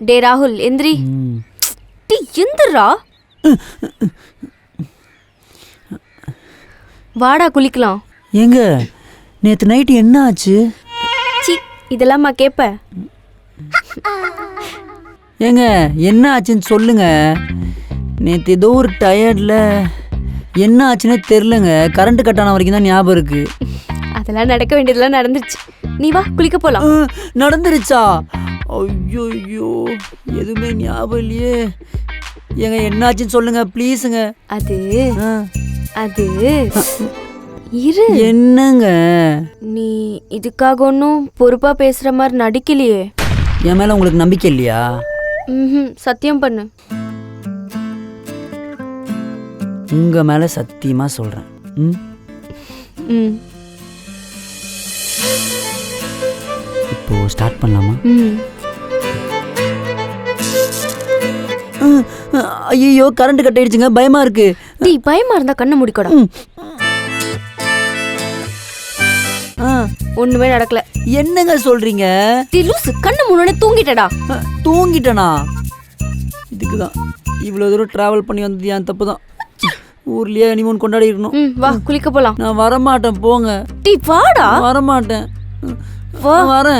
டே ராகுல் எந்திரி. டீ எந்திரா. வாடா குளிக்கலாம். ஏங்க நேற்று நைட்டு என்ன ஆச்சு? சி இதெல்லாமா கேப்ப? ஏங்க என்ன ஆச்சுன்னு சொல்லுங்க. நேற்று ஏதோ ஒரு டயர்டில் என்ன ஆச்சுன்னே தெரிலங்க. கரண்ட் கட் ஆன வரைக்கும் தான் ஞாபகம் இருக்கு. அதெல்லாம் நடக்க வேண்டியதெல்லாம் நடந்துருச்சு. நீ வா குளிக்க போலாம். நடந்துருச்சா? ஐயோ ஐயோ எதுவுமே ஞாபகம் இல்லையே. ஏங்க என்ன ஆச்சுன்னு சொல்லுங்க ப்ளீஸுங்க. அது அது இரு. என்னங்க நீ இதுக்காக ஒன்றும் பொறுப்பா பேசுற மாதிரி நடிக்கலையே. என் மேல உங்களுக்கு நம்பிக்கை இல்லையா? சத்தியம் பண்ணு. உங்க மேல சத்தியமா சொல்றேன். இப்போ ஸ்டார்ட் பண்ணலாமா? ஐயோ கரண்ட் கட் ஆயிடுச்சுங்க, பயமா இருக்கு. நீ பயமா இருந்தா கண்ணை முடிக்கடா. ஒண்ணுமே நடக்கல. என்னங்க சொல்றீங்க? நீ லூசு, கண்ணு முன்னாடி தூங்கிட்டடா. தூங்கிட்டனா? இதுக்குதான் இவ்வளவு தூரம் டிராவல் பண்ணி வந்தது என் தப்பு தான். ஊர்லயே ஹனிமூன் கொண்டாடி இருக்கணும். வா குளிக்க போலாம். நான் வரமாட்டேன் போங்க. டீ வாடா. வரமாட்டேன். வா. வரேன்.